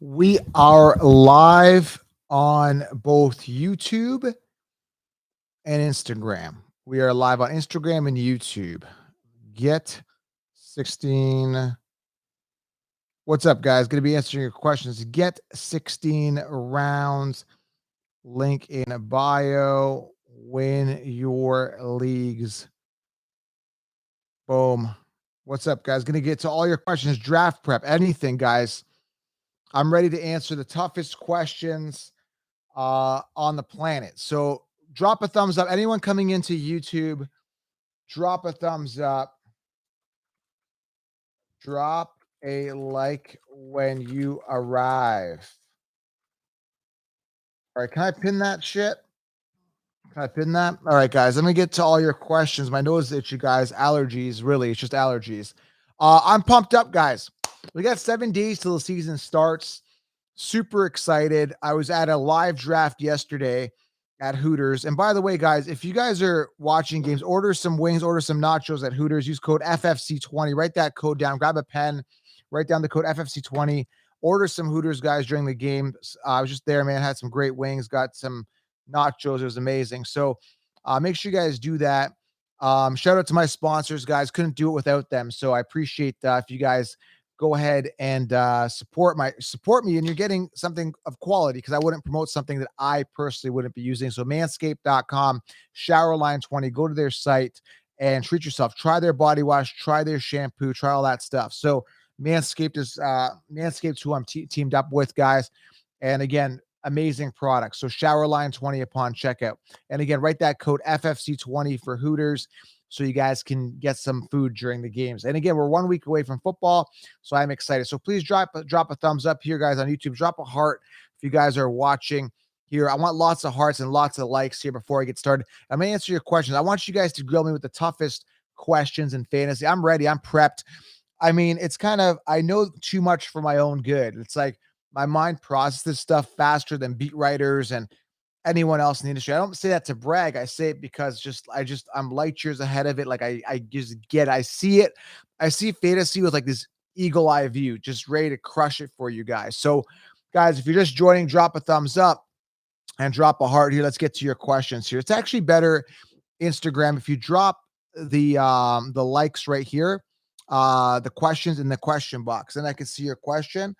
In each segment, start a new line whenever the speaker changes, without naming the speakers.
We are live on both YouTube and Instagram. We are live on Instagram and YouTube. Get 16. What's up, guys? Going to be answering your questions. Get 16 rounds. Link in bio. Win your leagues. Boom. What's up, guys? Going to get to all your questions. Draft prep, anything, guys. I'm ready to answer the toughest questions on the planet. So drop a thumbs up. Anyone coming into YouTube, drop a thumbs up. Drop a like when you arrive. All right, can I pin that shit? Can I pin that? All right, guys, let me get to all your questions. My nose is itchy, guys. Allergies, really, it's just allergies. I'm pumped up, guys. We got 7 days till the season starts. Super excited. I was at a live draft yesterday at Hooters. And by the way, guys, if you guys are watching games, order some wings, order some nachos at Hooters. Use code FFC20. Write that code down. Grab a pen. Write down the code FFC20. Order some Hooters, guys, during the game. I was just there, man. Had some great wings. Got some nachos. It was amazing. So make sure you guys do that. Shout out to my sponsors, guys. Couldn't do it without them. So I appreciate if you guys go ahead and support me, and you're getting something of quality, because I wouldn't promote something that I personally wouldn't be using. So manscaped.com, showerline20, go to their site and treat yourself. Try their body wash, try their shampoo, try all that stuff. So Manscaped is Manscaped's who I'm teamed up with, guys. And again, amazing products. So showerline20 upon checkout. And again, write that code FFC20 for Hooters, so you guys can get some food during the games. And again, we're 1 week away from football, so I'm excited. So please drop a thumbs up here, guys, on YouTube. Drop a heart if you guys are watching here. I want lots of hearts and lots of likes here before I get started. I'm going to answer your questions. I want you guys to grill me with the toughest questions in fantasy. I'm ready. I'm prepped. I mean, it's kind of, I know too much for my own good. It's like my mind processes stuff faster than beat writers and anyone else in the industry. I don't say that to brag. I say it because I'm light years ahead of it. Like I see it. I see fantasy with like this eagle eye view, just ready to crush it for you guys. So guys, if you're just joining, drop a thumbs up and drop a heart here. Let's get to your questions here. It's actually better Instagram if you drop the likes right here, the questions in the question box, and I can see your question.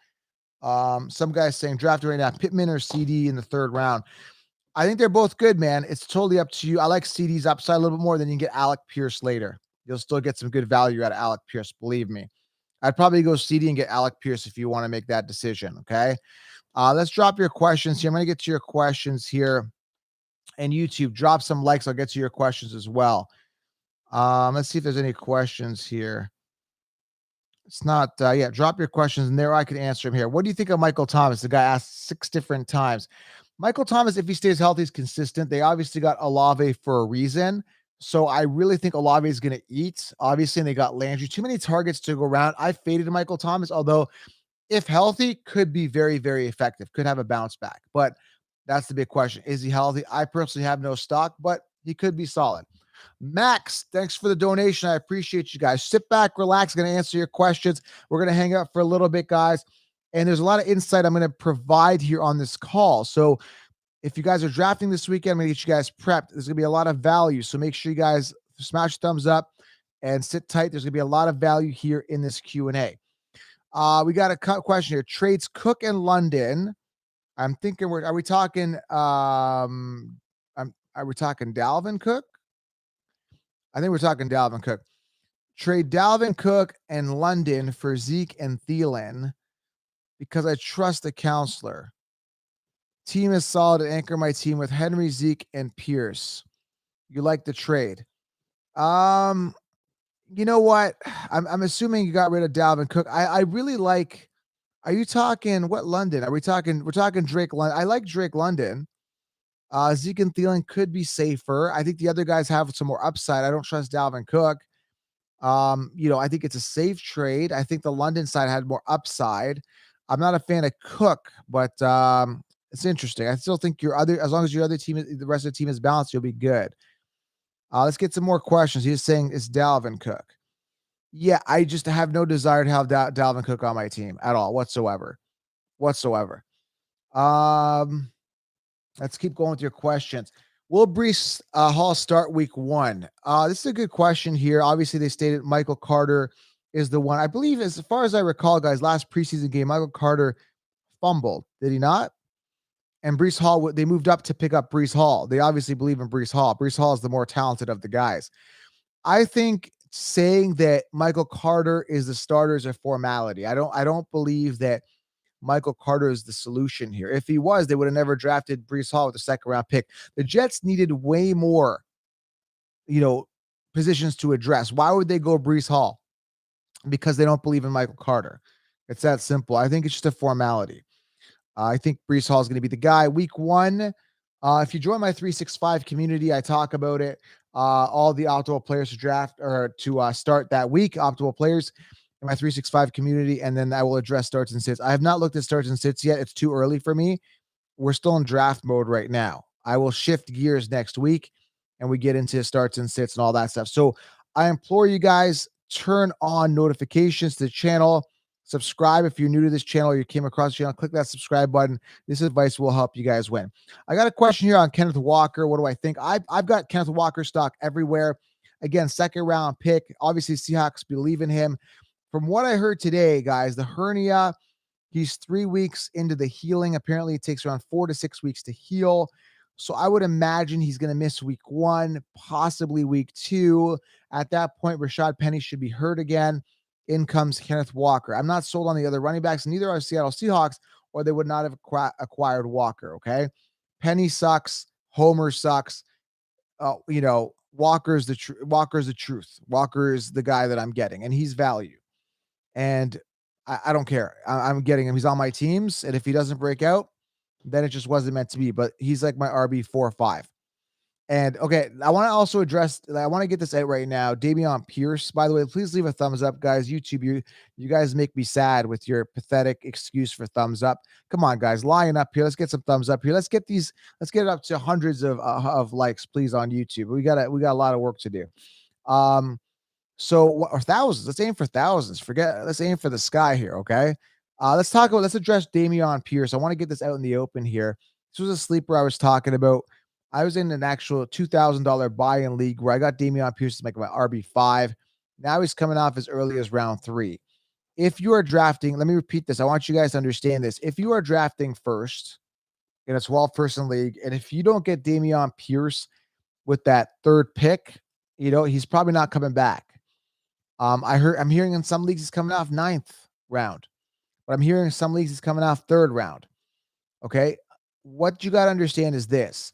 Some guys saying draft right now, Pittman or CD in the 3rd round. I think they're both good, man. It's totally up to you. I like CD's upside a little bit more than you can get Alec Pierce later. You'll still get some good value out of Alec Pierce, believe me. I'd probably go CD and get Alec Pierce if you want to make that decision, okay? Let's drop your questions here. I'm going to get to your questions here. And YouTube, drop some likes. I'll get to your questions as well. Let's see if there's any questions here. It's not, drop your questions and there I can answer them here. What do you think of Michael Thomas? The guy asked 6 different times. Michael Thomas, if he stays healthy, is consistent. They obviously got Olave for a reason. So I really think Olave is going to eat. Obviously, and they got Landry. Too many targets to go around. I faded Michael Thomas, although if healthy, could be very, very effective. Could have a bounce back. But that's the big question. Is he healthy? I personally have no stock, but he could be solid. Max, thanks for the donation. I appreciate you guys. Sit back, relax. Going to answer your questions. We're going to hang out for a little bit, guys. And there's a lot of insight I'm going to provide here on this call. So if you guys are drafting this weekend, I'm going to get you guys prepped. There's going to be a lot of value. So make sure you guys smash thumbs up and sit tight. There's going to be a lot of value here in this Q&A. We got a question here. Trades Cook and London. I'm thinking, are we talking Dalvin Cook? I think we're talking Dalvin Cook. Trade Dalvin Cook and London for Zeke and Thielen because I trust the counselor. Team is solid to anchor my team with Henry, Zeke, and Pierce. You like the trade? You know what? I'm assuming you got rid of Dalvin Cook. I really like. Are you talking what London? We're talking Drake London. I like Drake London. Zeke and Thielen could be safer. I think the other guys have some more upside. I don't trust Dalvin Cook. I think it's a safe trade. I think the London side had more upside. I'm not a fan of Cook, but it's interesting. I still think as long as your other team, the rest of the team is balanced, you'll be good. Let's get some more questions. He's saying it's Dalvin Cook. Yeah, I just have no desire to have Dalvin Cook on my team at all whatsoever. whatsoever. Um, let's keep going with your questions. Will Brees Hall start week 1? This is a good question here. Obviously, they stated Michael Carter is the one. I believe, as far as I recall, guys, last preseason game, Michael Carter fumbled. Did he not? And Brees Hall, they moved up to pick up Brees Hall. They obviously believe in Brees Hall. Brees Hall is the more talented of the guys. I think saying that Michael Carter is the starter is a formality. I don't believe that Michael Carter is the solution here. If he was, they would have never drafted Brees Hall with a second round pick. The Jets needed way more, you know, positions to address. Why would they go Brees Hall? Because they don't believe in Michael Carter. It's that simple. I think it's just a formality. I think Brees Hall is going to be the guy. Week 1, if you join my 365 community, I talk about it. All the optimal players to draft or to start that week, optimal players in my 365 community, and then I will address starts and sits. I have not looked at starts and sits yet. It's too early for me. We're still in draft mode right now. I will shift gears next week and we get into starts and sits and all that stuff. So I implore you guys, turn on notifications to the channel. Subscribe if you're new to this channel or you came across the channel. Click that subscribe button. This advice will help you guys win. I got a question here on Kenneth Walker. What do I think? I've got Kenneth Walker stock everywhere. Again, second round pick. Obviously, Seahawks believe in him. From what I heard today, guys, the hernia, he's 3 weeks into the healing. Apparently, it takes around 4 to 6 weeks to heal. So I would imagine he's going to miss week 1, possibly week 2. At that point, Rashad Penny should be hurt again. In comes Kenneth Walker. I'm not sold on the other running backs, neither are Seattle Seahawks, or they would not have acquired Walker. Okay. Penny sucks. Homer sucks. Walker's the Walker's the truth. Walker is the guy that I'm getting, and he's value. And I don't care. I'm getting him. He's on my teams. And if he doesn't break out, then it just wasn't meant to be. But he's like my RB 4 or 5. And okay, I want to also address, I want to get this out right now. Dameon Pierce, by the way, please leave a thumbs up, guys. YouTube, you guys make me sad with your pathetic excuse for thumbs up. Come on, guys, line up here. Let's get some thumbs up here. Let's get it up to hundreds of likes, please, on YouTube. We got a lot of work to do. Or thousands. Let's aim for thousands. Let's aim for the sky here. Okay. Let's address Dameon Pierce. I want to get this out in the open here. This was a sleeper I was talking about. I was in an actual $2,000 buy-in league where I got Dameon Pierce to make my RB5. Now he's coming off as early as round 3. If you are drafting, let me repeat this. I want you guys to understand this. If you are drafting first in a 12-person league, and if you don't get Dameon Pierce with that third pick, he's probably not coming back. I'm hearing in some leagues he's coming off 9th round, but I'm hearing in some leagues he's coming off 3rd round. Okay. What you got to understand is this: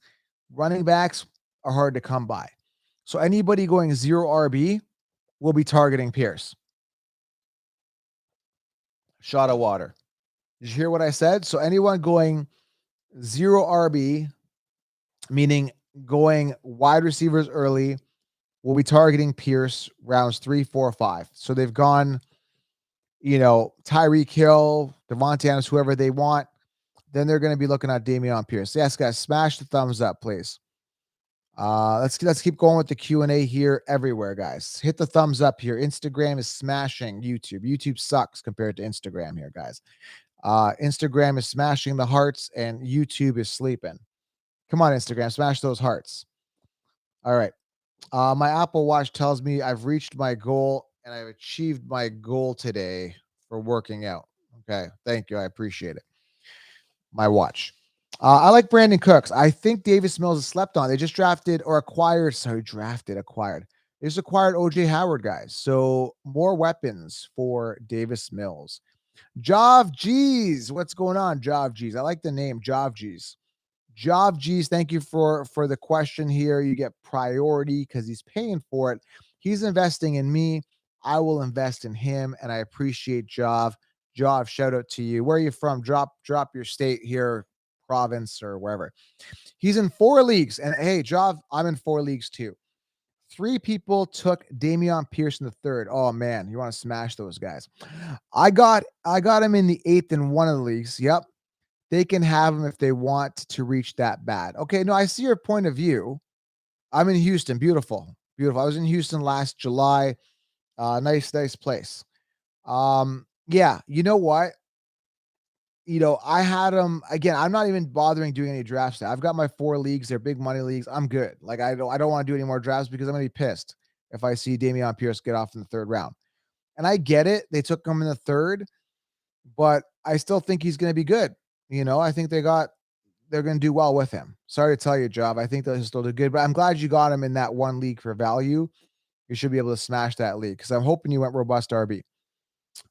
running backs are hard to come by. So anybody going 0 RB will be targeting Pierce. Shot of water. Did you hear what I said? So anyone going 0 RB, meaning going wide receivers early, will be targeting Pierce rounds 3, 4, 5. So they've gone, Tyreek Hill, Devontae Adams, whoever they want. Then they're going to be looking at Dameon Pierce. Yes, guys, smash the thumbs up, please. Let's keep going with the Q&A here everywhere, guys. Hit the thumbs up here. Instagram is smashing YouTube. YouTube sucks compared to Instagram here, guys. Instagram is smashing the hearts and YouTube is sleeping. Come on, Instagram, smash those hearts. All right. My Apple Watch tells me I've reached my goal and I've achieved my goal today for working out. Okay. Thank you. I appreciate it. My watch. I like Brandon Cooks. I think Davis Mills is slept on. They just acquired. They just acquired OJ Howard, guys. So more weapons for Davis Mills. Jav G's. What's going on, Jav G's? I like the name, Jav G's. Jav G's, thank you for the question here. You get priority because he's paying for it. He's investing in me. I will invest in him, and I appreciate Jav. Jav, shout out to you. Where are you from? Drop your state here, province, or wherever. He's in 4 leagues. And hey, Jav, I'm in 4 leagues too. 3 people took Dameon Pierce in the 3rd. Oh man, you want to smash those guys. I got him in the 8th in one of the leagues. Yep. They can have him if they want to reach that bad. Okay, no, I see your point of view. I'm in Houston. Beautiful. Beautiful. I was in Houston last July. Nice place. Yeah, you know what? I had him again. I'm not even bothering doing any drafts now. I've got my 4 leagues. They're big money leagues. I'm good. Like I don't want to do any more drafts because I'm gonna be pissed if I see Dameon Pierce get off in the third round. And I get it. They took him in the third, but I still think he's gonna be good. I think they're gonna do well with him. Sorry to tell you, Job. I think they'll still do good, but I'm glad you got him in that one league for value. You should be able to smash that league because I'm hoping you went robust RB.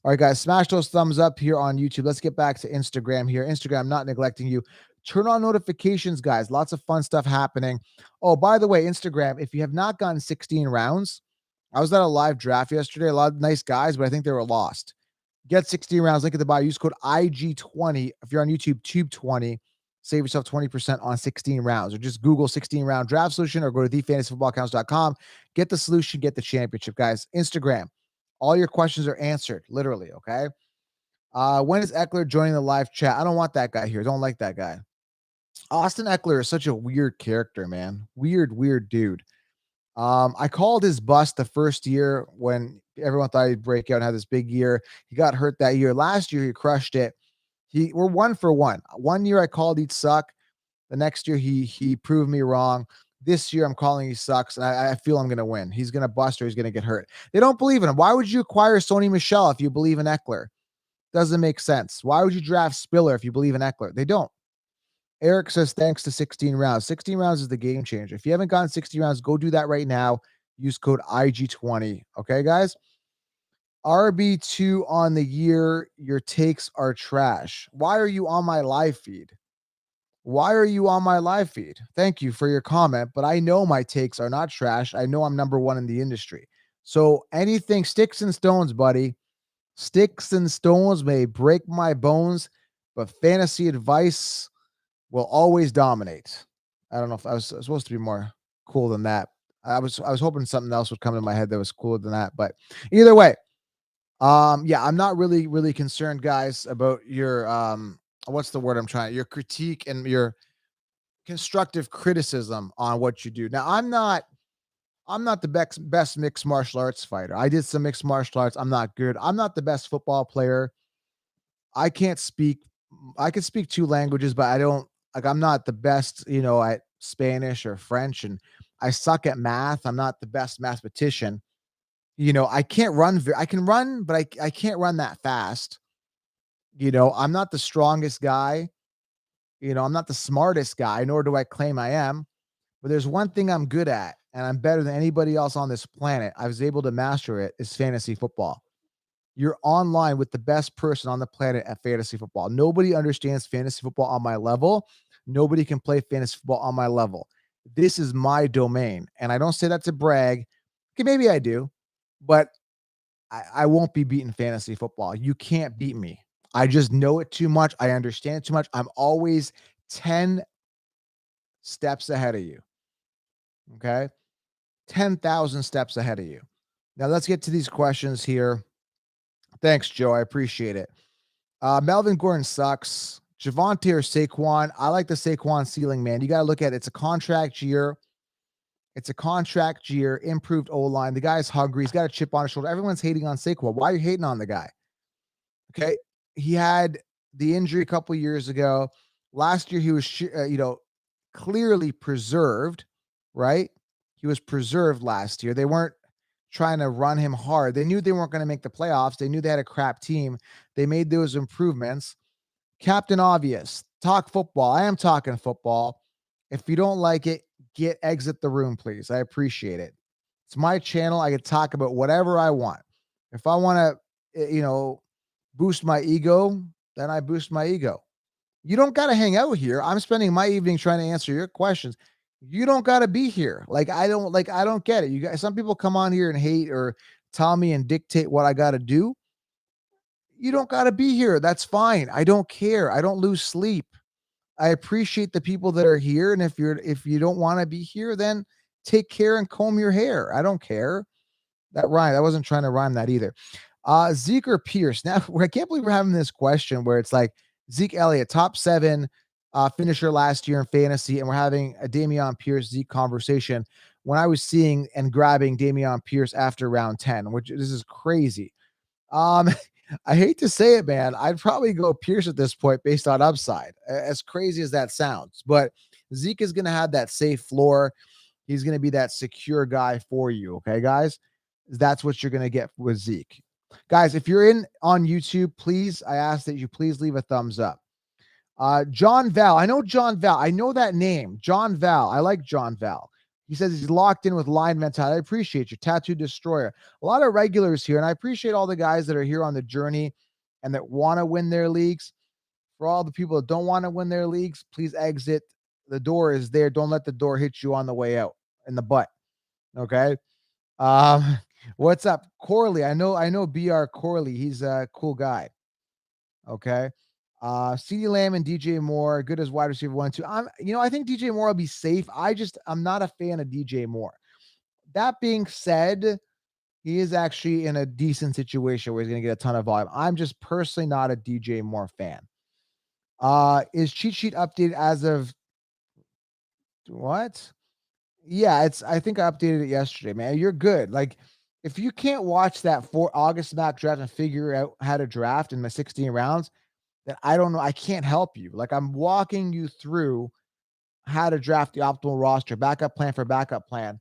All right, guys, smash those thumbs up here on YouTube. Let's get back to Instagram here. Instagram, not neglecting you. Turn on notifications, guys. Lots of fun stuff happening. Oh, by the way, Instagram, if you have not gotten 16 rounds, I was at a live draft yesterday. A lot of nice guys, but I think they were lost. Get 16 rounds. Link at the bio. Use code IG20. If you're on YouTube, Tube20. Save yourself 20% on 16 rounds. Or just Google 16-round draft solution or go to thefantasyfootballaccounts.com. Get the solution, get the championship, guys. Instagram. All your questions are answered, literally, okay? When is Eckler joining the live chat? I don't want that guy here. Don't like that guy. Austin Eckler is such a weird character, man. Weird dude. I called his bust the first year when everyone thought he'd break out and have this big year. He got hurt that year. Last year, he crushed it. We're 1-for-1. One year I called he'd suck. The next year he proved me wrong. This year I'm calling he sucks, and I feel I'm going to win. He's going to bust or he's going to get hurt. They don't believe in him. Why would you acquire Sony Michel if you believe in Eckler? Doesn't make sense. Why would you draft Spiller if you believe in Eckler? They don't. Eric says thanks to 16 rounds. 16 rounds is the game changer. If you haven't gotten 60 rounds, go do that right now. Use code IG20. Okay, guys? RB2 on the year. Your takes are trash. Why are you on my live feed? Why are you on my live feed? Thank you for your comment, but I know my takes are not trash. I know I'm number one in the industry. So anything, sticks and stones, buddy. Sticks and stones may break my bones, but fantasy advice will always dominate. I don't know if I was supposed to be more cool than that. I was hoping something else would come in my head that was cooler than that, but either way, yeah, I'm not really concerned, guys, about your what's the word I'm trying, your critique and your constructive criticism on what you do. Now, I'm not the best mixed martial arts fighter. I did some mixed martial arts. I'm not good. I'm not the best football player. I can't speak. I can speak 2 languages, but I don't like. I'm not the best, at Spanish or French, and I suck at math. I'm not the best mathematician. I can't run. I can run, but I can't run that fast. I'm not the strongest guy. I'm not the smartest guy, nor do I claim I am. But there's one thing I'm good at, and I'm better than anybody else on this planet. I was able to master it, is fantasy football. You're online with the best person on the planet at fantasy football. Nobody understands fantasy football on my level. Nobody can play fantasy football on my level. This is my domain. And I don't say that to brag. Okay, maybe I do, but I won't be beating fantasy football. You can't beat me. I just know it too much. I understand it too much. I'm always 10 steps ahead of you. Okay. 10,000 steps ahead of you. Now let's get to these questions here. Thanks, Joe. I appreciate it. Melvin Gordon sucks. Javonte or Saquon? I like the Saquon ceiling, man. You got to look at it. It's a contract year. Improved O-line. The guy's hungry. He's got a chip on his shoulder. Everyone's hating on Saquon. Why are you hating on the guy? Okay. He had the injury a couple years ago. Last year, he was, clearly preserved, right? He was preserved last year. They weren't trying to run him hard. They knew they weren't going to make the playoffs. They knew they had a crap team. They made those improvements. Captain Obvious, talk football. I am talking football. If you don't like it, exit the room, please. I appreciate it. It's my channel. I can talk about whatever I want. If I want to, boost my ego, then I boost my ego. You don't got to hang out here. I'm spending my evening trying to answer your questions. You don't got to be here. I don't get it. You guys, some people come on here and hate or tell me and dictate what I got to do. You don't got to be here. That's fine. I don't care. I don't lose sleep. I appreciate the people that are here. And if you don't want to be here, then take care and comb your hair. I don't care. That rhymed. I wasn't trying to rhyme that either. Zeke or Pierce? Now, I can't believe we're having this question where it's like Zeke Elliott, top 7 finisher last year in fantasy, and we're having a Dameon Pierce Zeke conversation when I was seeing and grabbing Dameon Pierce after round 10, which this is crazy. I hate to say it, man. I'd probably go Pierce at this point based on upside, as crazy as that sounds. But Zeke is going to have that safe floor. He's going to be that secure guy for you. Okay, guys? That's what you're going to get with Zeke. Guys, if you're in on YouTube, please, I ask that you please leave a thumbs up. John Val. I know John Val. I know that name. John Val. I like John Val. He says he's locked in with line mentality. I appreciate you. Tattoo Destroyer. A lot of regulars here, and I appreciate all the guys that are here on the journey and that want to win their leagues. For all the people that don't want to win their leagues, please exit. The door is there. Don't let the door hit you on the way out in the butt. Okay. Um, what's up, Corley? I know BR Corley. He's a cool guy. Okay. CeeDee Lamb and DJ Moore, good as wide receiver 1 2. I think DJ Moore will be safe. I'm not a fan of DJ Moore. That being said, he is actually in a decent situation where he's going to get a ton of volume. I'm just personally not a DJ Moore fan. Is cheat sheet updated as of what? Yeah, I think I updated it yesterday, man. You're good. Like, if you can't watch that for August mock draft and figure out how to draft in the 16 rounds, then I don't know. I can't help you. Like, I'm walking you through how to draft the optimal roster, backup plan for backup plan.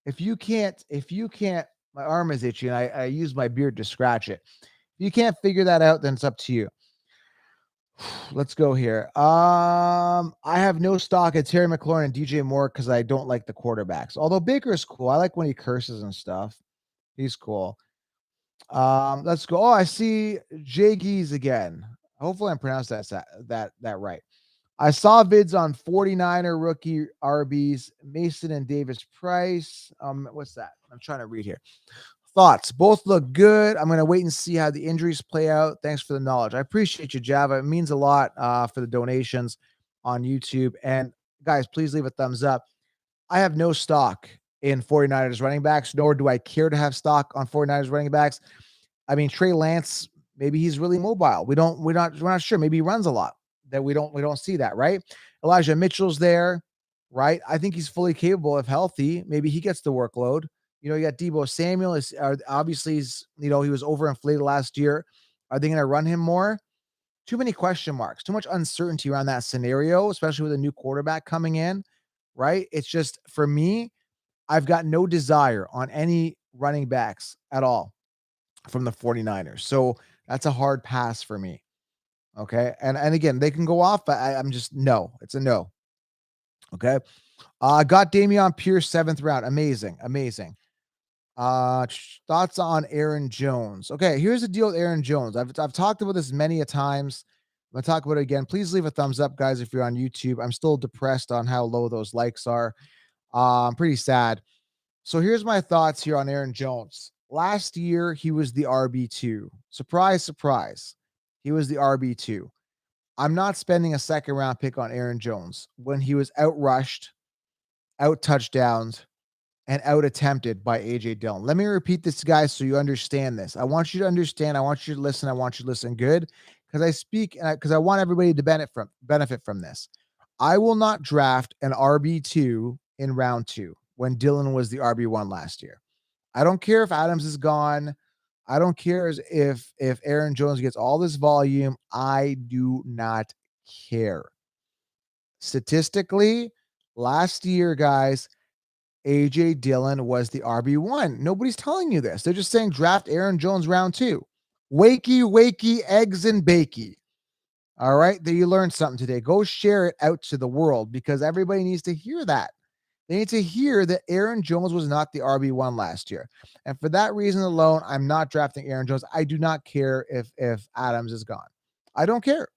If you can't, my arm is itchy and I use my beard to scratch it. If you can't figure that out, then it's up to you. Let's go here. I have no stock at Terry McLaurin and DJ Moore because I don't like the quarterbacks. Although Baker is cool. I like when he curses and stuff. He's cool. Let's go. Oh, I see Jay Gees again. Hopefully I'm pronounced that right. I saw vids on 49er rookie RBs, Mason and Davis Price. What's that? I'm trying to read here. Thoughts. Both look good. I'm going to wait and see how the injuries play out. Thanks for the knowledge. I appreciate you, Java. It means a lot for the donations on YouTube. And guys, please leave a thumbs up. I have no stock in 49ers running backs, nor do I care to have stock on 49ers running backs. I mean, Trey Lance, maybe he's really mobile. We're not sure. Maybe he runs a lot that we don't see that, right? Elijah Mitchell's there, right? I think he's fully capable if healthy. Maybe he gets the workload. You got Deebo Samuel is obviously he was overinflated last year. Are they going to run him more? Too many question marks, too much uncertainty around that scenario, especially with a new quarterback coming in, right? It's just, for me, I've got no desire on any running backs at all from the 49ers. So that's a hard pass for me. Okay. And again, they can go off, but I'm just no. It's a no. Okay. Got Dameon Pierce 7th round. Amazing. Thoughts on Aaron Jones. Okay, here's the deal with Aaron Jones. I've talked about this many a times. I'm gonna talk about it again. Please leave a thumbs up, guys, if you're on YouTube. I'm still depressed on how low those likes are. I'm pretty sad. So here's my thoughts here on Aaron Jones. Last year, he was the RB2. Surprise, surprise. He was the RB2. I'm not spending a second round pick on Aaron Jones when he was out rushed, out touchdowns, and out attempted by AJ Dillon. Let me repeat this, guys, so you understand this. I want you to understand. I want you to listen. I want you to listen good because I speak and because I want everybody to benefit from this. I will not draft an RB2 in round 2 when Dillon was the RB1 last year. I don't care if Adams is gone. I don't care if Aaron Jones gets all this volume. I do not care. Statistically, last year, guys, AJ Dillon was the RB1. Nobody's telling you this. They're just saying draft Aaron Jones round 2. Wakey, eggs and bakey. All right. There you learned something today. Go share it out to the world because everybody needs to hear that. They need to hear that Aaron Jones was not the RB1 last year. And for that reason alone, I'm not drafting Aaron Jones. I do not care if Adams is gone. I don't care.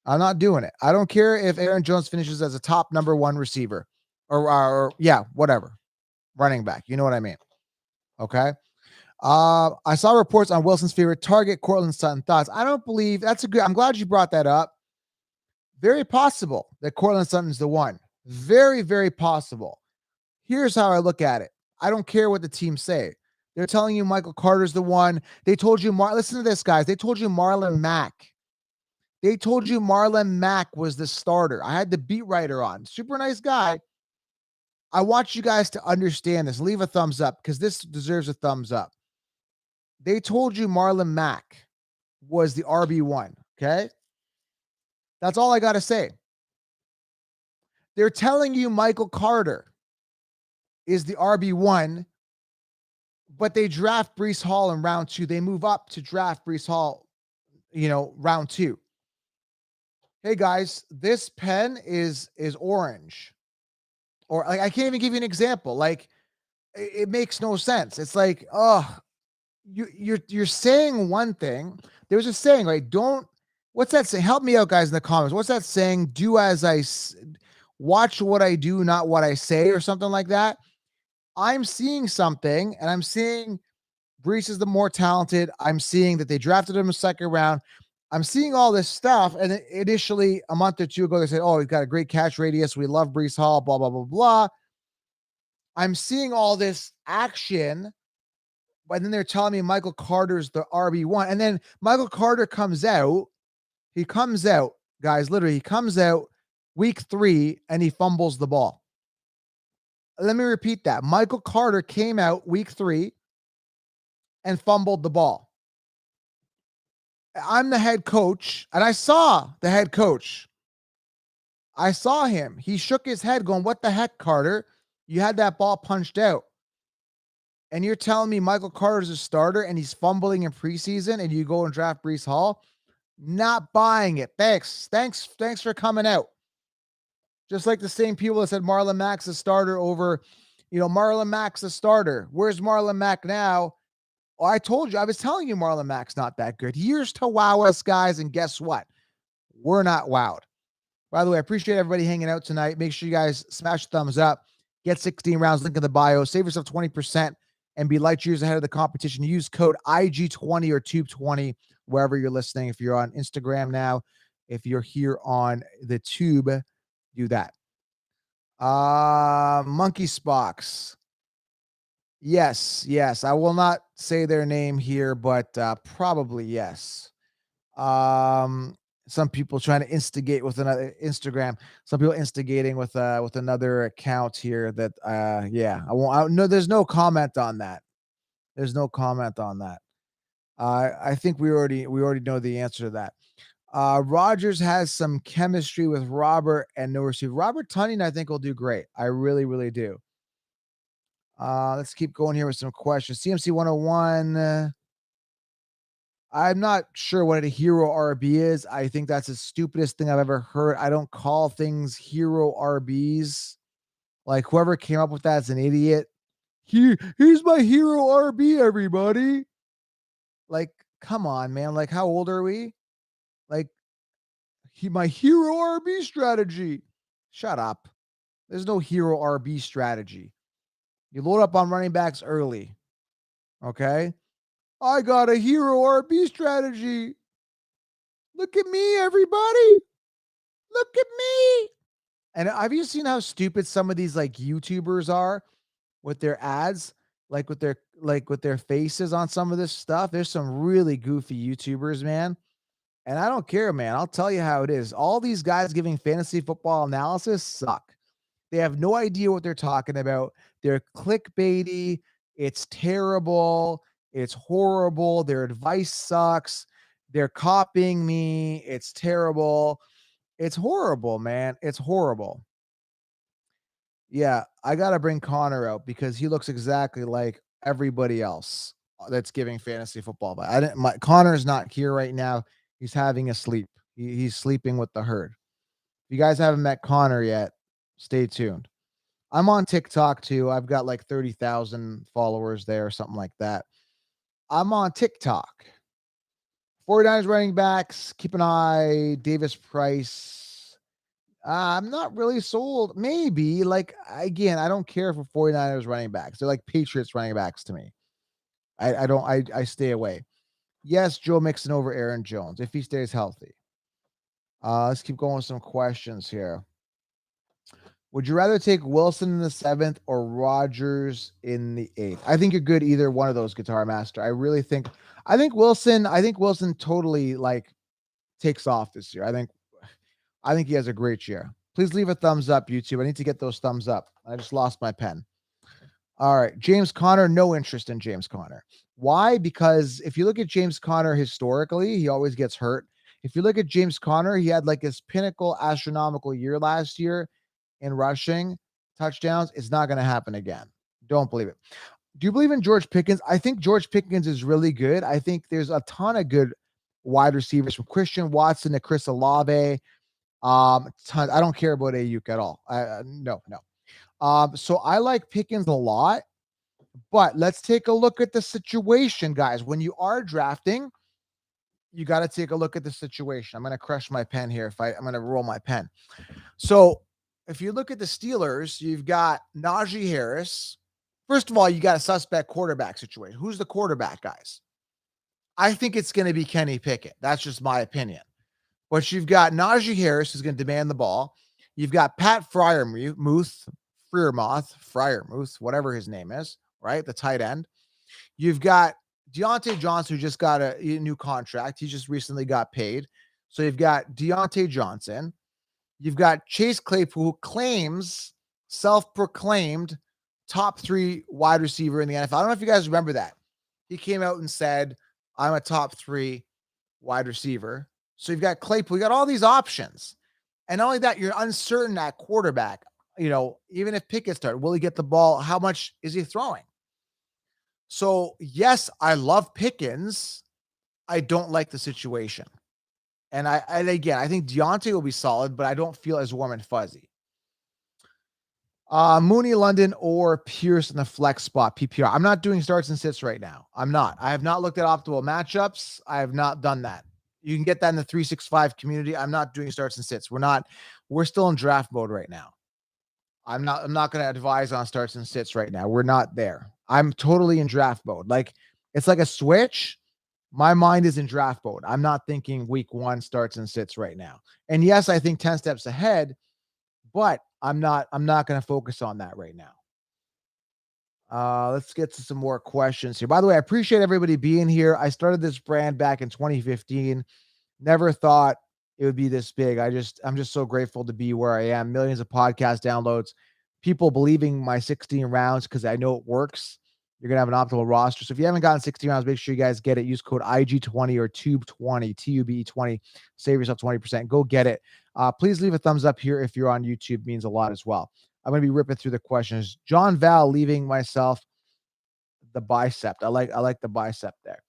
I'm not doing it. I don't care if Aaron Jones finishes as a top number 1 receiver or whatever. Running back. You know what I mean? Okay. I saw reports on Wilson's favorite target, Courtland Sutton. Thoughts? I don't believe that's a good. I'm glad you brought that up. Very possible that Courtland Sutton's the one. Very, very possible. Here's how I look at it. I don't care what the team say. They're telling you Michael Carter's the one. They told you, listen to this, guys. They told you Marlon Mack. They told you Marlon Mack was the starter. I had the beat writer on. Super nice guy. I want you guys to understand this. Leave a thumbs up because this deserves a thumbs up. They told you Marlon Mack was the RB1. Okay. That's all I got to say. They're telling you Michael Carter is the RB1, but they draft Breece Hall in round 2. They move up to draft Breece Hall, round 2. Hey guys, this pen is orange. Or like, I can't even give you an example. Like, it makes no sense. It's like, oh, you're saying one thing. There's a saying, right? What's that saying? Help me out, guys, in the comments. What's that saying? Do as watch what I do, not what I say, or something like that. I'm seeing something, and I'm seeing Breece is the more talented. I'm seeing that they drafted him in the second round. I'm seeing all this stuff. And initially, a month or two ago, they said, oh, he's got a great catch radius. We love Breece Hall, blah, blah, blah, blah. I'm seeing all this action, but then they're telling me Michael Carter's the RB1. And then Michael Carter comes out. He comes out, guys, literally, he comes out week 3 and he fumbles the ball. Let me repeat that. Michael Carter came out week 3 and fumbled the ball. I'm the head coach, and I saw the head coach. I saw him. He shook his head going, what the heck, Carter? You had that ball punched out. And you're telling me Michael Carter's a starter and he's fumbling in preseason and you go and draft Breece Hall? Not buying it. Thanks for coming out. Just like the same people that said Marlon Mack's a starter over, Marlon Mack's a starter. Where's Marlon Mack now? Oh, I told you, I was telling you Marlon Mack's not that good. Here's to wow us, guys, and guess what? We're not wowed. By the way, I appreciate everybody hanging out tonight. Make sure you guys smash the thumbs up. Get 16 rounds, link in the bio. Save yourself 20% and be light years ahead of the competition. Use code IG20 or Tube20 wherever you're listening. If you're on Instagram now, if you're here on the Tube, do that. Monkey Spox. Yes. I will not say their name here, but probably yes. Some people trying to instigate with another Instagram. Some people instigating with another account here. That I won't. No, there's no comment on that. There's no comment on that. I think we already know the answer to that. Rodgers has some chemistry with Robert and no receiver. Robert Tonyan, I think, will do great. I really, really do. Let's keep going here with some questions. CMC 101. I'm not sure what a hero RB is. I think that's the stupidest thing I've ever heard. I don't call things hero RBs. Like, whoever came up with that's an idiot. He's my hero RB, everybody. Like, come on, man. Like, how old are we? Like, my hero RB strategy. Shut up. There's no hero RB strategy. You load up on running backs early. Okay? I got a hero RB strategy. Look at me, everybody. Look at me. And have you seen how stupid some of these like YouTubers are with their ads, like with their faces on some of this stuff? There's some really goofy YouTubers, man. And I don't care, man. I'll tell you how it is. All these guys giving fantasy football analysis suck. They have no idea what they're talking about. They're clickbaity. It's terrible. It's horrible. Their advice sucks. They're copying me. It's terrible. It's horrible, man. It's horrible. Yeah, I got to bring Connor out because he looks exactly like everybody else that's giving fantasy football. But Connor's not here right now. He's having a sleep. He's sleeping with the herd. If you guys haven't met Connor yet, stay tuned. I'm on TikTok too. I've got like 30,000 followers there or something like that. I'm on TikTok. 49ers running backs. Keep an eye. Davis Price. I'm not really sold. Maybe. Like, again, I don't care for 49ers running backs. They're like Patriots running backs to me. I stay away. Yes, Joe Mixon over Aaron Jones if he stays healthy. Let's keep going with some questions here. Would you rather take Wilson in the 7th or Rodgers in the 8th? I think you're good either one of those, Guitar Master. I think Wilson totally like takes off this year. I think he has a great year. Please leave a thumbs up, YouTube. I need to get those thumbs up. I just lost my pen. All right. James Conner, no interest in James Conner. Why? Because if you look at James Conner historically, he always gets hurt. If you look at James Conner, he had like his pinnacle astronomical year last year in rushing touchdowns. It's not going to happen again. Don't believe it. Do you believe in George Pickens? I think George Pickens is really good. I think there's a ton of good wide receivers from Christian Watson to Chris Olave. I don't care about Ayuk at all. No. So I like Pickens a lot, but let's take a look at the situation, guys. When you are drafting, you got to take a look at the situation. I'm going to crush my pen here. I'm going to roll my pen. So if you look at the Steelers, you've got Najee Harris. First of all, you got a suspect quarterback situation. Who's the quarterback, guys? I think it's going to be Kenny Pickett. That's just my opinion. But you've got Najee Harris who's going to demand the ball. You've got Pat Freiermuth, whatever his name is, right? The tight end. You've got Deontay Johnson, who just got a new contract. He just recently got paid. So you've got Deontay Johnson. You've got Chase Claypool, who claims, self-proclaimed, top 3 wide receiver in the NFL. I don't know if you guys remember that. He came out and said, I'm a top 3 wide receiver. So you've got Claypool. You got all these options. And not only that, you're uncertain at quarterback. Even if Pickett started, will he get the ball? How much is he throwing? So, yes, I love Pickens. I don't like the situation. And again, I think Deontay will be solid, but I don't feel as warm and fuzzy. Mooney, London, or Pierce in the flex spot, PPR. I'm not doing starts and sits right now. I'm not. I have not looked at optimal matchups. I have not done that. You can get that in the 365 community. I'm not doing starts and sits. We're still in draft mode right now. I'm not going to advise on starts and sits right now. We're not there. I'm totally in draft mode. Like, it's like a switch. My mind is in draft mode. I'm not thinking week 1 starts and sits right now. And yes, I think 10 steps ahead, but I'm not going to focus on that right now. Let's get to some more questions here. By the way, I appreciate everybody being here. I started this brand back in 2015. Never thought it would be this big. I'm just so grateful to be where I am. Millions of podcast downloads, people believing my 16 rounds because I know it works. You're going to have an optimal roster. So if you haven't gotten 16 rounds, make sure you guys get it. Use code IG20 or TUBE20, TUBE20. Save yourself 20%. Go get it. Please leave a thumbs up here if you're on YouTube. It means a lot as well. I'm going to be ripping through the questions. John Val leaving myself the bicep. I like the bicep there.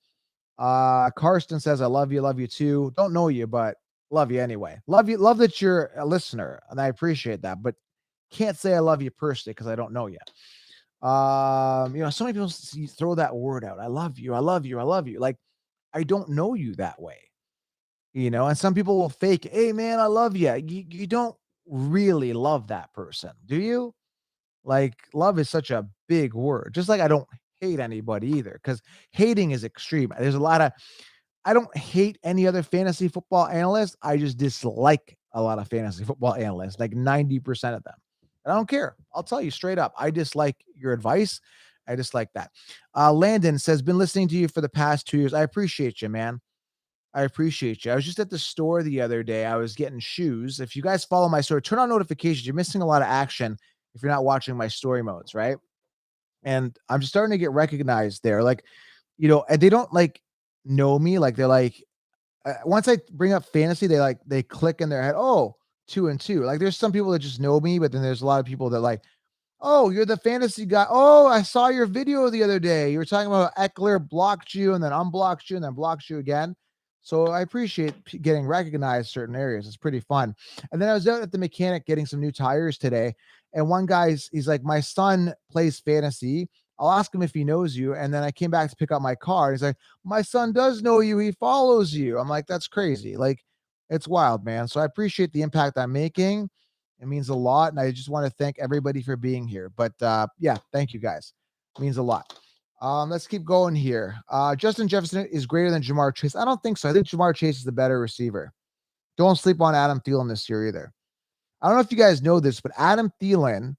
Karsten says, I love you too. Don't know you, but love you anyway. Love that you're a listener, and I appreciate that, but can't say I love you personally because I don't know you. So many people throw that word out. I love you. Like, I don't know you that way, and some people will fake, hey man, I love you. You don't really love that person, do you? Like, love is such a big word. Just like I don't hate anybody either, because hating is extreme. I don't hate any other fantasy football analyst. I just dislike a lot of fantasy football analysts, like 90% of them. And I don't care. I'll tell you straight up. I dislike your advice. I dislike that. Landon says, been listening to you for the past 2 years. I appreciate you, man. I appreciate you. I was just at the store the other day. I was getting shoes. If you guys follow my story, turn on notifications. You're missing a lot of action if you're not watching my story modes, right? And I'm just starting to get recognized there. Like, and they don't like know me. Like, they're like, once I bring up fantasy, they click in their head. Oh, 2 and 2. Like, there's some people that just know me, but then there's a lot of people that like, oh, you're the fantasy guy. Oh, I saw your video the other day. You were talking about Eckler blocked you and then unblocked you and then blocked you again. So I appreciate getting recognized in certain areas. It's pretty fun. And then I was out at the mechanic getting some new tires today. And one guy's, he's like, my son plays fantasy. I'll ask him if he knows you. And then I came back to pick up my car. And he's like, my son does know you. He follows you. I'm like, that's crazy. Like, it's wild, man. So I appreciate the impact I'm making. It means a lot. And I just want to thank everybody for being here. But yeah, thank you guys. It means a lot. Let's keep going here. Justin Jefferson is greater than Jamar Chase. I don't think so. I think Jamar Chase is the better receiver. Don't sleep on Adam Thielen this year either. I don't know if you guys know this, but Adam Thielen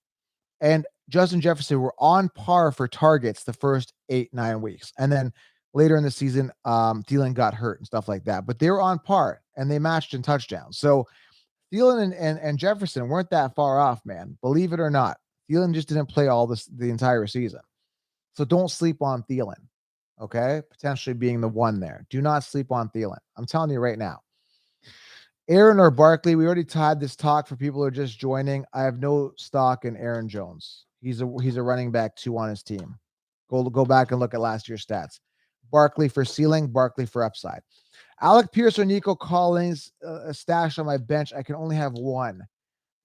and Justin Jefferson were on par for targets the first 8-9 weeks. And then later in the season, Thielen got hurt and stuff like that. But they were on par and they matched in touchdowns. So Thielen and Jefferson weren't that far off, man. Believe it or not. Thielen just didn't play the entire season. So don't sleep on Thielen. Okay? Potentially being the one there. Do not sleep on Thielen. I'm telling you right now. Aaron or Barkley, we already tied this talk for people who are just joining. I have no stock in Aaron Jones. He's a running back 2 on his team. Go back and look at last year's stats. Barkley for ceiling, Barkley for upside. Alec Pierce or Nico Collins, a stash on my bench. I can only have one.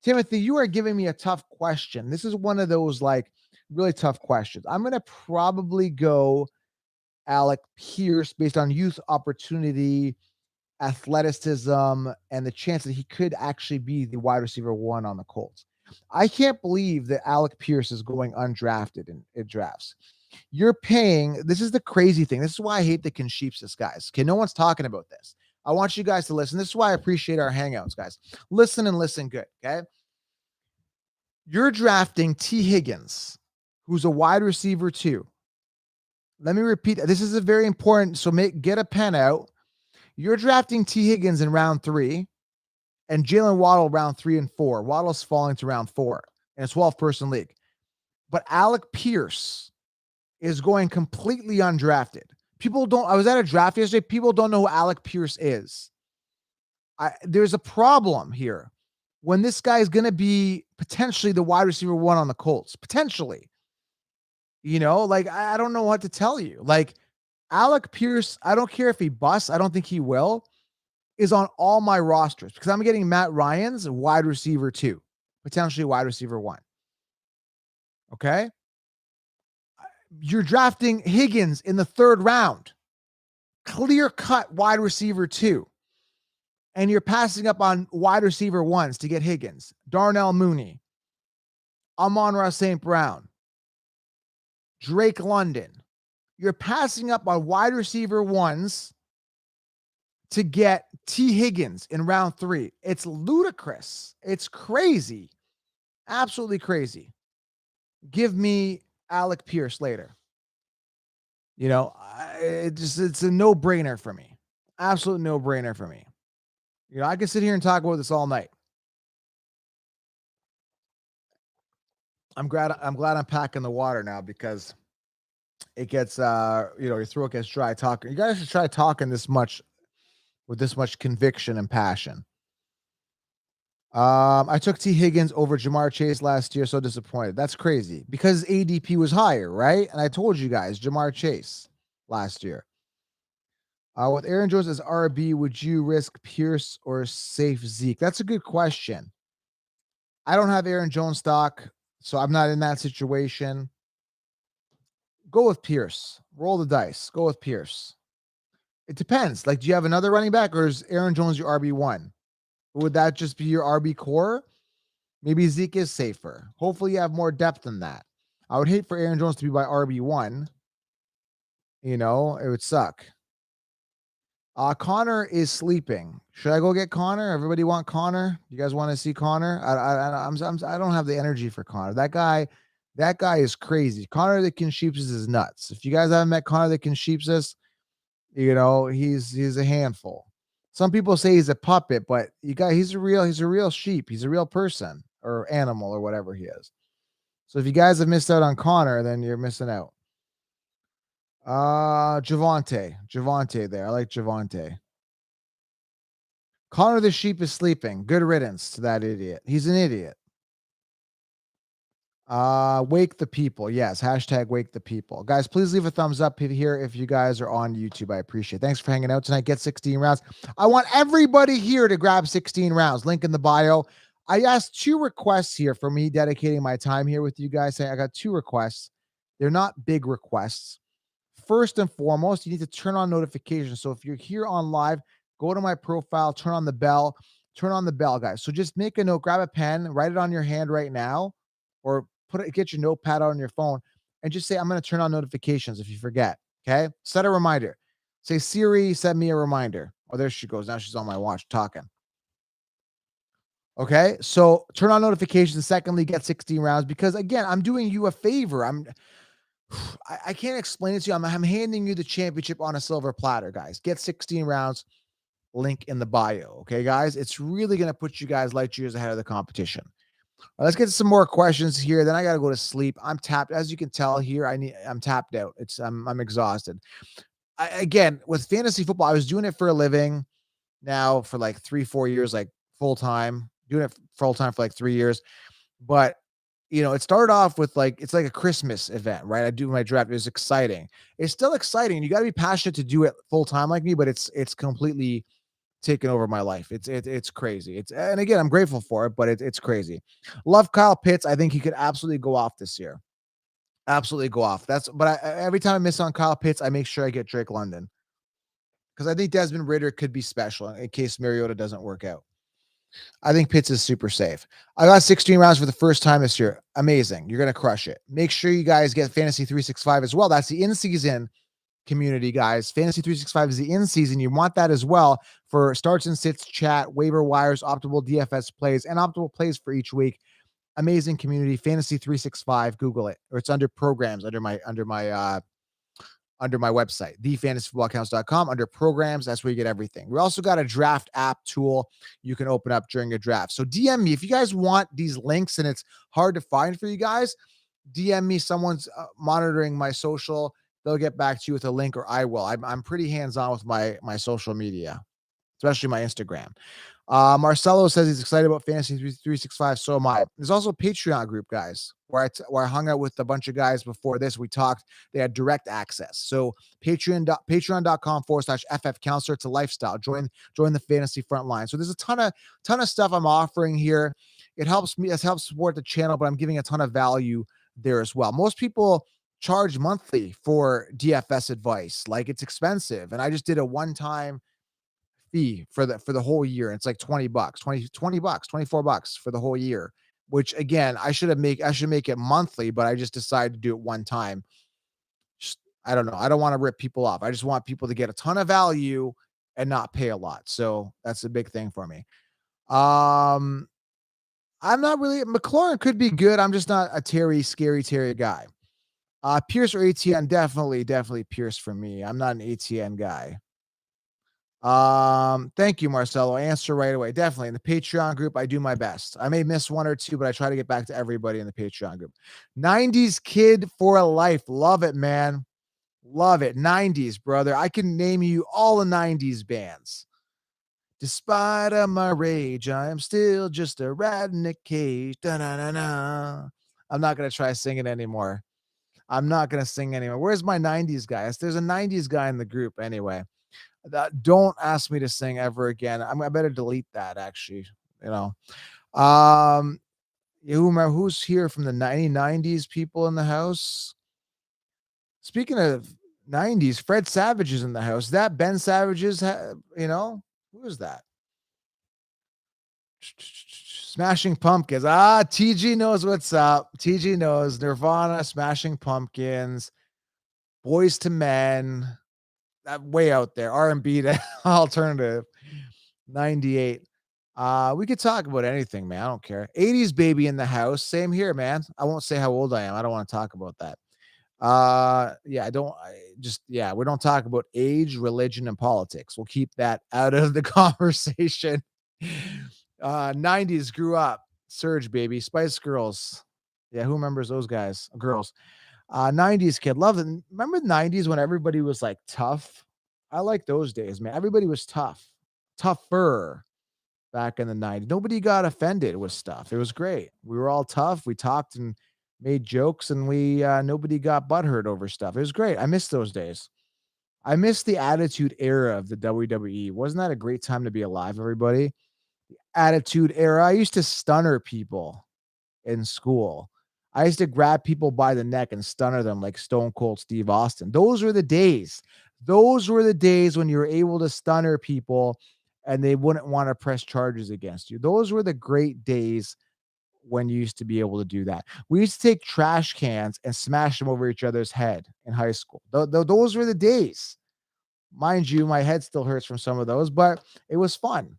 Timothy, you are giving me a tough question. This is one of those like really tough questions. I'm going to probably go Alec Pierce based on youth opportunity, athleticism, and the chance that he could actually be the wide receiver 1 on the Colts. I can't believe that Alec Pierce is going undrafted in drafts. You're paying, this is the crazy thing. This is why I hate the Consheepsis guys. Okay, no one's talking about this. I want you guys to listen. This is why I appreciate our hangouts, guys. Listen and listen good, okay? You're drafting T. Higgins, who's a wide receiver 2. Let me repeat. This is a very important, so get a pen out. You're drafting T. Higgins in round 3 and Jalen Waddle round 3 and 4. Waddle's falling to round 4 in a 12-person league. But Alec Pierce is going completely undrafted. I was at a draft yesterday. People don't know who Alec Pierce is. There's a problem here when this guy is going to be potentially the wide receiver 1 on the Colts. Potentially. I don't know what to tell you. Like, Alec Pierce, I don't care if he busts. I don't think he will. Is on all my rosters because I'm getting Matt Ryan's wide receiver 2, potentially wide receiver 1. Okay. You're drafting Higgins in the 3rd round, clear cut wide receiver 2. And you're passing up on wide receiver 1s to get Higgins, Darnell Mooney, Amon-Ra St. Brown, Drake London. You're passing up on wide receiver 1s to get T. Higgins in round 3. It's ludicrous. It's crazy. Absolutely crazy. Give me Alec Pierce later. It's a no-brainer for me. Absolute no-brainer for me. I can sit here and talk about this all night. I'm glad I'm packing the water now because it gets your throat gets dry talking. You guys should try talking with this much conviction and passion. I took T. Higgins over Jamar Chase last year. So disappointed. That's crazy because ADP was higher, right? And I told you guys Jamar Chase last year. With Aaron Jones as RB, would you risk Pierce or safe Zeke? That's a good question. I don't have Aaron Jones stock, so I'm not in that situation. Go with Pierce. Roll the dice. Go with Pierce. It depends. Like, do you have another running back or is Aaron Jones your RB1? Would that just be your RB core? Maybe Zeke is safer. Hopefully you have more depth than that. I would hate for Aaron Jones to be my RB1. It would suck. Connor is sleeping. Should I go get Connor? Everybody want Connor? You guys want to see Connor? I don't have the energy for Connor. That guy is crazy. Connor the Consheepsis is nuts. If you guys haven't met Connor the Consheepsis, he's a handful. Some people say he's a puppet, but he's a real sheep. He's a real person or animal or whatever he is. So if you guys have missed out on Connor, then you're missing out. Javonte there. I like Javonte. Connor the sheep is sleeping. Good riddance to that idiot. He's an idiot. Wake the people. Yes. Hashtag wake the people. Guys, please leave a thumbs up here if you guys are on YouTube. I appreciate it. Thanks for hanging out tonight. Get 16 rounds. I want everybody here to grab 16 rounds. Link in the bio. I asked 2 requests here for me dedicating my time here with you guys. I got 2 requests. They're not big requests. First and foremost, you need to turn on notifications. So if you're here on live, go to my profile, turn on the bell, guys. So just make a note, grab a pen, write it on your hand right now, or get your notepad out on your phone and just say, I'm going to turn on notifications if you forget. Okay. Set a reminder. Say, Siri, send me a reminder. Oh, there she goes. Now she's on my watch talking. Okay. So turn on notifications. Secondly, get 16 rounds because again, I'm doing you a favor. I can't explain it to you. I'm handing you the championship on a silver platter, guys. Get 16 rounds. Link in the bio. Okay, guys. It's really going to put you guys light years ahead of the competition. Let's get some more questions here. Then I got to go to sleep. I'm tapped, as you can tell here. I'm tapped out. I'm exhausted. Again, with fantasy football, I was doing it for a living now for like 3, 4 years, like full time. Doing it full time for like 3 years. But it started off with it's like a Christmas event, right? I do my draft. It was exciting. It's still exciting. You got to be passionate to do it full time like me, but it's completely taken over my life. It's crazy. And again, I'm grateful for it, but it's crazy. Love Kyle Pitts. I think he could absolutely go off this year. Absolutely go off. Every time I miss on Kyle Pitts, I make sure I get Drake London because I think Desmond Ritter could be special in case Mariota doesn't work out. I think Pitts is super safe. I got 16 rounds for the first time this year. Amazing. You're going to crush it. Make sure you guys get Fantasy 365 as well. That's the in-season community, guys. Fantasy 365 is the in-season. You want that as well for starts and sits, chat, waiver wires, optimal DFS plays, and optimal plays for each week. Amazing community. Fantasy 365. Google it, or it's under programs under my website, thefantasyfootballaccounts.com, under programs. That's where you get everything. We also got a draft app tool you can open up during a draft. So DM me if you guys want these links and it's hard to find for you guys. DM me. Someone's monitoring my social. They'll get back to you with a link, or I will. I'm pretty hands-on with my social media, especially my Instagram. Marcelo says he's excited about Fantasy 365. So am I. There's also a Patreon group, guys, where I hung out with a bunch of guys before this. We talked. They had direct access. So patreon.com/FF Counselor. It's a lifestyle. Join the fantasy front line. So there's a ton of stuff I'm offering here. It helps me. It helps support the channel, but I'm giving a ton of value there as well. Most people charge monthly for DFS advice. Like, it's expensive. And I just did a one-time fee for the whole year. It's like $20, $20 bucks, $24 for the whole year, which again, I should make it monthly, but I just decided to do it one time. I don't know. I don't want to rip people off. I just want people to get a ton of value and not pay a lot. So that's a big thing for me. I'm not really. McLaurin could be good. I'm just not a scary Terry guy. Pierce or ATN, definitely Pierce for me. I'm not an ATN guy. Thank you, Marcelo. Answer right away. Definitely in the Patreon group. I do my best. I may miss one or two, but I try to get back to everybody in the Patreon group. 90s kid for a life. Love it, man. Love it. 90s, brother. I can name you all the 90s bands. Despite of my rage, I am still just a rat in a cage. Da-na-na-na. I'm not going to try singing anymore. I'm not going to sing anymore. Where's my 90s guy? There's a 90s guy in the group anyway. Don't ask me to sing ever again. I better delete that, actually. Who's here from the 90s people in the house? Speaking of 90s, Fred Savage is in the house. That Ben Savage's, who is that? Smashing Pumpkins. TG knows what's up. TG knows Nirvana, Smashing Pumpkins, Boys to Men. Way out there. R&B to alternative. 98. We could talk about anything, man. I don't care. 80s baby in the house. Same here, man. I won't say how old I am. I don't want to talk about that. We don't talk about age, religion, and politics. We'll keep that out of the conversation. 90s grew up. Surge baby. Spice Girls. Yeah, who remembers those guys? Girls. 90s kid. Love it. Remember the 90s when everybody was like tough? I like those days, man. Everybody was tough. Tougher back in the 90s. Nobody got offended with stuff. It was great. We were all tough. We talked and made jokes, and nobody got butthurt over stuff. It was great. I miss those days. I miss the Attitude Era of the WWE. Wasn't that a great time to be alive, everybody? The Attitude Era. I used to stunner people in school. I used to grab people by the neck and stunner them like Stone Cold Steve Austin. Those were the days. Those were the days when you were able to stunner people and they wouldn't want to press charges against you. Those were the great days when you used to be able to do that. We used to take trash cans and smash them over each other's head in high school. Those were the days. Mind you, my head still hurts from some of those, but it was fun.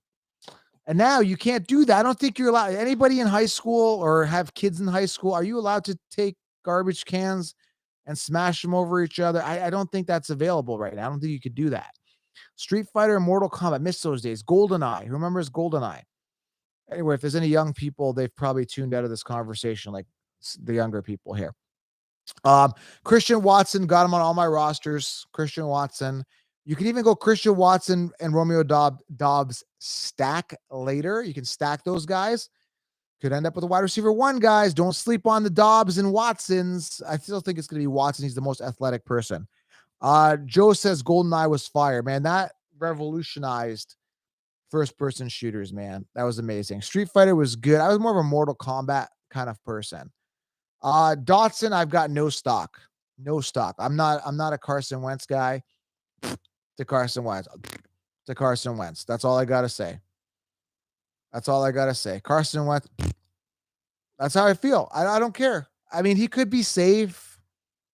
And now you can't do that. I don't think you're allowed. Anybody in high school or have kids in high school, are you allowed to take garbage cans and smash them over each other? I don't think that's available right now. I don't think you could do that. Street Fighter and Mortal Kombat. Miss those days. GoldenEye. Who remembers GoldenEye? Anyway, if there's any young people, they've probably tuned out of this conversation, like the younger people here. Christian Watson, got him on all my rosters. Christian Watson. You can even go Christian Watson and Romeo Dobbs stack later. You can stack those guys. Could end up with a wide receiver 1, guys. Don't sleep on the Dobbs and Watsons. I still think it's going to be Watson. He's the most athletic person. Joe says GoldenEye was fire, man. That revolutionized first-person shooters, man. That was amazing. Street Fighter was good. I was more of a Mortal Kombat kind of person. Dotson, I've got no stock. No stock. I'm not a Carson Wentz guy. To Carson Wentz. To Carson Wentz. That's all I gotta say. That's all I gotta say. Carson Wentz. That's how I feel. I don't care. I mean, he could be safe.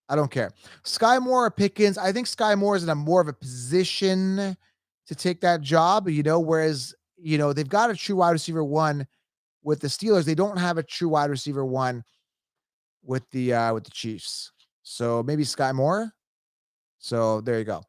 I don't care. Sky Moore or Pickens. I think Sky Moore is in a more of a position to take that job, whereas, they've got a true wide receiver 1 with the Steelers. They don't have a true wide receiver 1 with the Chiefs. So maybe Sky Moore. So there you go.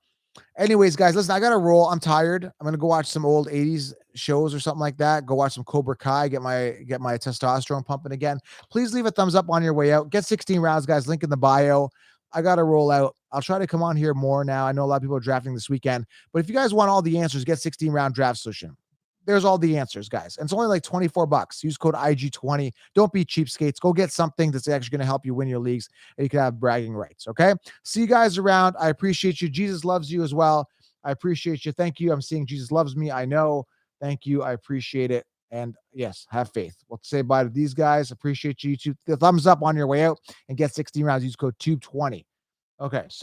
Anyways, guys, listen, I got to roll. I'm tired. I'm going to go watch some old 80s shows or something like that. Go watch some Cobra Kai, get my testosterone pumping again. Please leave a thumbs up on your way out. Get 16 rounds, guys. Link in the bio. I got to roll out. I'll try to come on here more now. I know a lot of people are drafting this weekend, but if you guys want all the answers, get 16 round draft solution. There's all the answers, guys. And it's only like $24. Use code IG20. Don't be cheapskates. Go get something that's actually going to help you win your leagues, and you can have bragging rights. Okay. See you guys around. I appreciate you. Jesus loves you as well. I appreciate you. Thank you. I'm seeing Jesus loves me. I know. Thank you. I appreciate it. And yes, have faith. We'll say bye to these guys. Appreciate you. The thumbs up on your way out and get 16 rounds. Use code TUBE20. Okay.